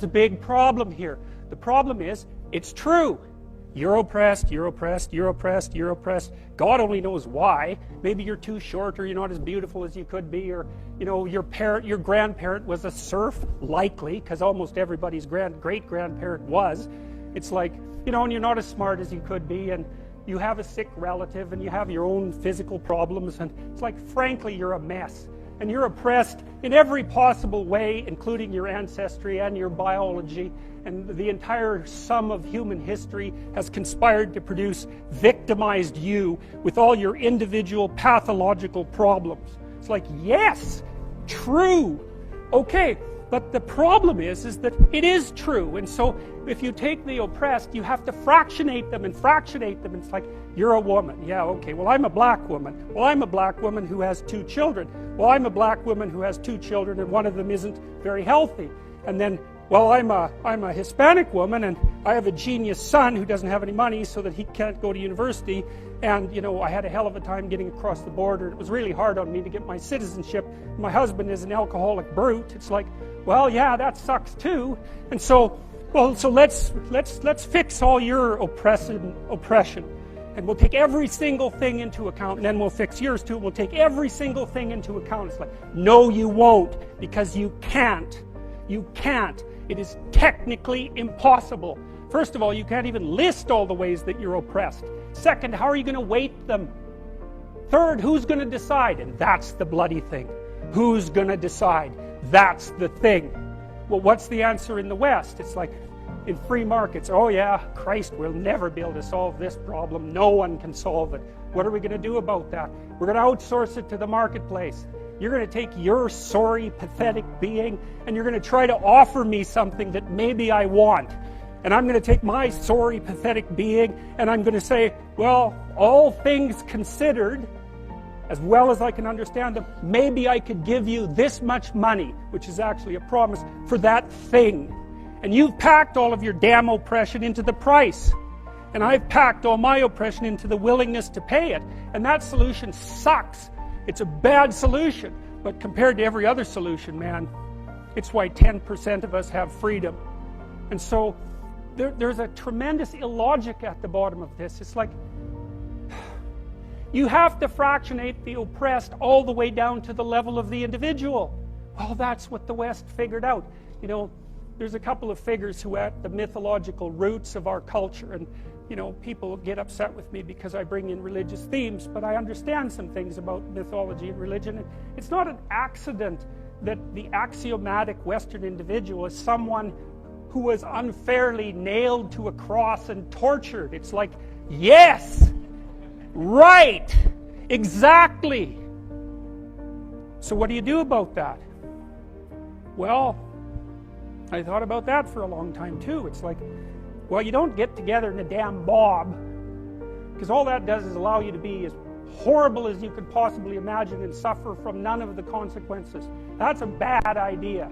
It's a big problem here. The problem is, it's true. You're oppressed, you're oppressed, you're oppressed, you're oppressed. God only knows why. Maybe you're too short, or you're not as beautiful as you could be, or your grandparent was a serf, likely, because almost everybody's great-grandparent was. It's like, and you're not as smart as you could be, and you have a sick relative, and you have your own physical problems, and it's like, frankly, you're a mess. And you're oppressed in every possible way, including your ancestry and your biology, and the entire sum of human history has conspired to produce victimized you with all your individual pathological problems. It's like, yes, true. Okay, but the problem is that it is true. And so if you take the oppressed, you have to fractionate them. It's like, you're a woman. Yeah, okay, well, I'm a black woman. Well, I'm a black woman who has 2 children. Well, I'm a black woman who has 2 children, and one of them isn't very healthy. And then, well, I'm a Hispanic woman, and I have a genius son who doesn't have any money so that he can't go to university. And, I had a hell of a time getting across the border. It was really hard on me to get my citizenship. My husband is an alcoholic brute. It's like, well, yeah, that sucks too. And so let's fix all your oppression. And we'll take every single thing into account, and then we'll fix yours too. We'll take every single thing into account. It's like, no, you won't, because you can't. You can't. It is technically impossible. First of all, you can't even list all the ways that you're oppressed. Second, how are you going to weight them? Third, who's going to decide? And that's the bloody thing. Who's going to decide? That's the thing. Well, what's the answer in the West? It's like, in free markets, oh yeah, Christ, we'll never be able to solve this problem. No one can solve it. What are we going to do about that? We're going to outsource it to the marketplace. You're going to take your sorry, pathetic being, and you're going to try to offer me something that maybe I want. And I'm going to take my sorry, pathetic being, and I'm going to say, well, all things considered, as well as I can understand them, maybe I could give you this much money, which is actually a promise, for that thing. And you've packed all of your damn oppression into the price. And I've packed all my oppression into the willingness to pay it. And that solution sucks. It's a bad solution. But compared to every other solution, man, it's why 10% of us have freedom. And so there's a tremendous illogic at the bottom of this. It's like, you have to fractionate the oppressed all the way down to the level of the individual. Well, that's what the West figured out. There's a couple of figures who are at the mythological roots of our culture, and people get upset with me because I bring in religious themes, but I understand some things about mythology and religion. And it's not an accident that the axiomatic Western individual is someone who was unfairly nailed to a cross and tortured. It's like, yes, right, exactly. So what do you do about that? Well, I thought about that for a long time too. It's like, well, you don't get together in a damn mob, because all that does is allow you to be as horrible as you could possibly imagine and suffer from none of the consequences. That's a bad idea.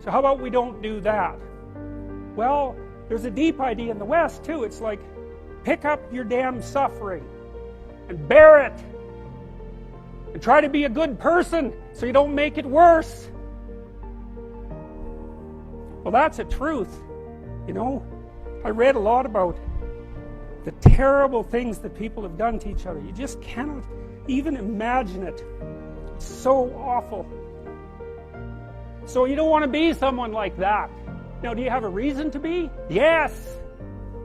So how about we don't do that? Well, there's a deep idea in the West too. It's like, pick up your damn suffering and bear it and try to be a good person so you don't make it worse. Well, that's a truth. I read a lot about the terrible things that people have done to each other. You just cannot even imagine it. It's so awful. So you don't want to be someone like that. Now, do you have a reason to be? Yes.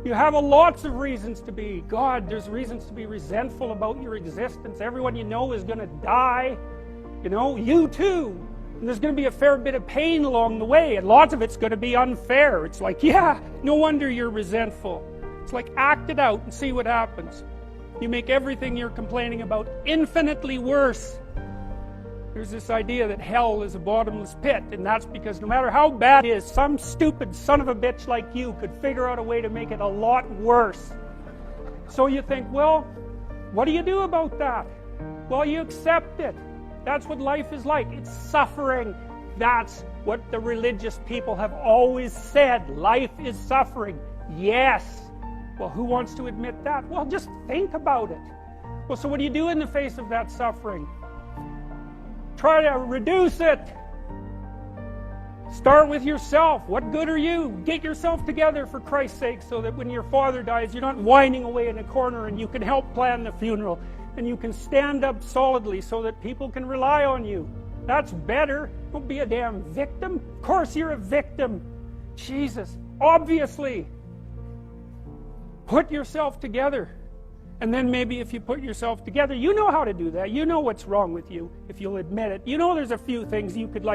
You have lots of reasons to be. God, there's reasons to be resentful about your existence. Everyone you know is going to die. You too. And there's going to be a fair bit of pain along the way, and lots of it's going to be unfair. It's like, yeah, no wonder you're resentful. It's like, act it out and see what happens. You make everything you're complaining about infinitely worse. There's this idea that hell is a bottomless pit, and that's because no matter how bad it is, some stupid son of a bitch like you could figure out a way to make it a lot worse. So you think, well, what do you do about that? Well, you accept it. That's what life is like. It's suffering. That's what the religious people have always said. Life is suffering. Yes. Well, who wants to admit that? Well, just think about it. Well, so what do you do in the face of that suffering? Try to reduce it. Start with yourself. What good are you? Get yourself together for Christ's sake, so that when your father dies, you're not whining away in a corner, and you can help plan the funeral, and you can stand up solidly so that people can rely on you. That's better. Don't be a damn victim. Of course you're a victim. Jesus, obviously. Put yourself together. And then maybe if you put yourself together, you know how to do that. You know what's wrong with you, if you'll admit it. You know there's a few things you could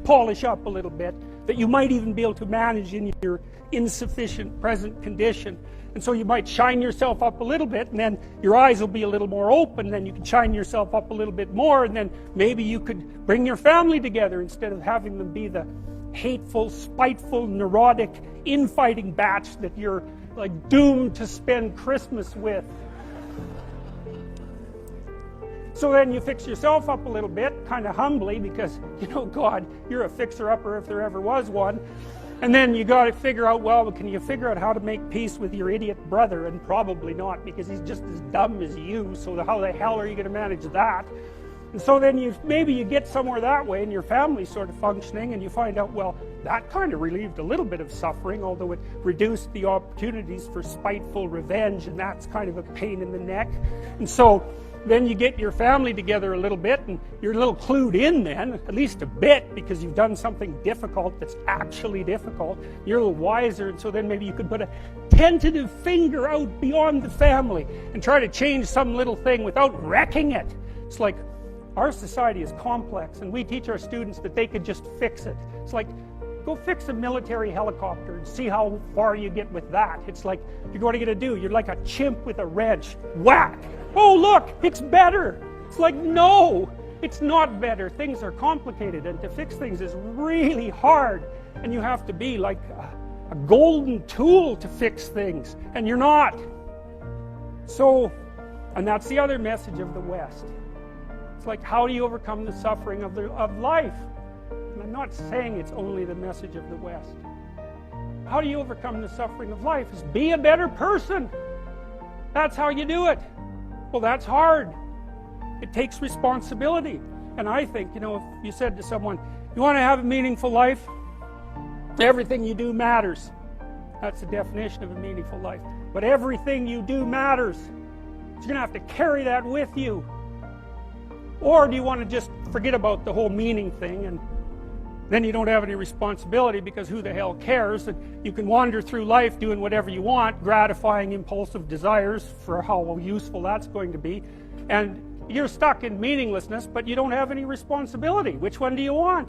polish up a little bit, that you might even be able to manage in your insufficient present condition. And so you might shine yourself up a little bit, and then your eyes will be a little more open, then you can shine yourself up a little bit more, and then maybe you could bring your family together instead of having them be the hateful, spiteful, neurotic, infighting batch that you're doomed to spend Christmas with. So then you fix yourself up a little bit, kind of humbly, because, God, you're a fixer-upper if there ever was one. And then you got to figure out, well, can you figure out how to make peace with your idiot brother? And probably not, because he's just as dumb as you, so how the hell are you going to manage that? And so then maybe you get somewhere that way, and your family's sort of functioning, and you find out, well, that kind of relieved a little bit of suffering, although it reduced the opportunities for spiteful revenge, and that's kind of a pain in the neck. And so then you get your family together a little bit, and you're a little clued in then, at least a bit, because you've done something difficult that's actually difficult. You're a little wiser, and so then maybe you could put a tentative finger out beyond the family and try to change some little thing without wrecking it. It's like, our society is complex, and we teach our students that they could just fix it. It's like, go fix a military helicopter and see how far you get with that. It's like, what are you going to do? You're like a chimp with a wrench. Whack! Oh, look, it's better. It's like, no, it's not better. Things are complicated, and to fix things is really hard. And you have to be like a golden tool to fix things, and you're not. So, and that's the other message of the West. It's like, how do you overcome the suffering of life? And I'm not saying it's only the message of the West. How do you overcome the suffering of life? Is be a better person. That's how you do it. Well, that's hard. It takes responsibility. And I think, if you said to someone, you want to have a meaningful life? Everything you do matters. That's the definition of a meaningful life. But everything you do matters. You're going to have to carry that with you. Or do you want to just forget about the whole meaning thing, and then you don't have any responsibility, because who the hell cares? And you can wander through life doing whatever you want, gratifying impulsive desires for how useful that's going to be, and you're stuck in meaninglessness, but you don't have any responsibility. Which one do you want?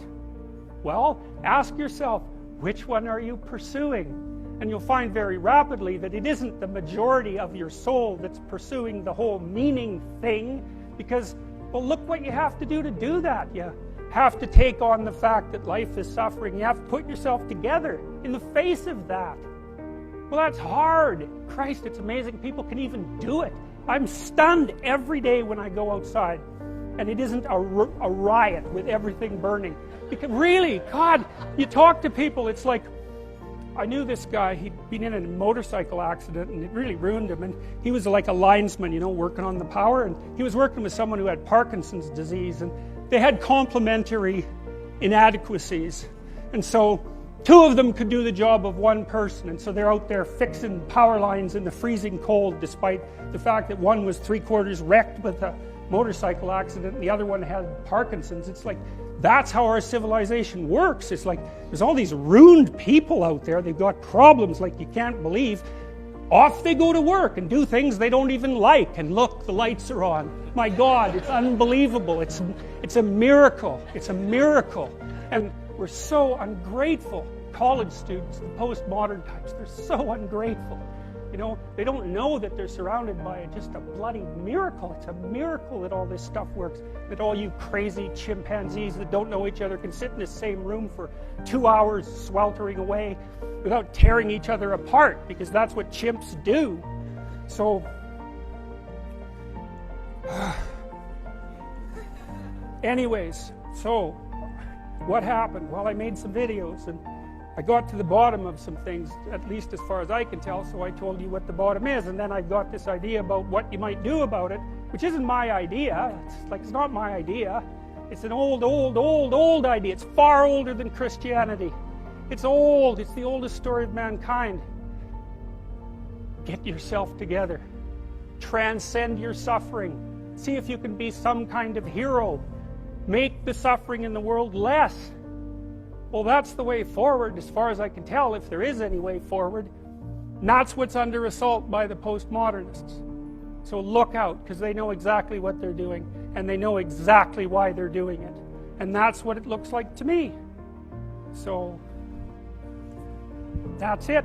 Well, ask yourself, which one are you pursuing? And you'll find very rapidly that it isn't the majority of your soul that's pursuing the whole meaning thing, because, well, look what you have to do that. You have to take on the fact that life is suffering. You have to put yourself together in the face of that. Well, that's hard. Christ, it's amazing people can even do it. I'm stunned every day when I go outside, and it isn't a riot with everything burning. Because really, God, you talk to people, it's like, I knew this guy, he'd been in a motorcycle accident, and it really ruined him, and he was like a linesman, working on the power, and he was working with someone who had Parkinson's disease, and they had complementary inadequacies, and so two of them could do the job of one person, and so they're out there fixing power lines in the freezing cold, despite the fact that one was 3/4 wrecked with a motorcycle accident and the other one had Parkinson's. It's like, that's how our civilization works. It's like, there's all these ruined people out there, they've got problems like you can't believe. Off they go to work and do things they don't even like, and look, the lights are on. My God, it's unbelievable. It's a miracle. It's a miracle. And we're so ungrateful. College students, the postmodern types, they're so ungrateful. They don't know that they're surrounded by just a bloody miracle. It's a miracle that all this stuff works. That all you crazy chimpanzees that don't know each other can sit in the same room for 2 hours sweltering away without tearing each other apart, because that's what chimps do. So, anyways, so what happened? Well, I made some videos, and I got to the bottom of some things, at least as far as I can tell, so I told you what the bottom is, and then I got this idea about what you might do about it, which isn't my idea. It's not my idea. It's an old idea. It's far older than Christianity. It's old. It's the oldest story of mankind. Get yourself together. Transcend your suffering. See if you can be some kind of hero. Make the suffering in the world less. Well, that's the way forward, as far as I can tell, if there is any way forward. And that's what's under assault by the postmodernists. So look out, because they know exactly what they're doing, and they know exactly why they're doing it. And that's what it looks like to me. So, that's it.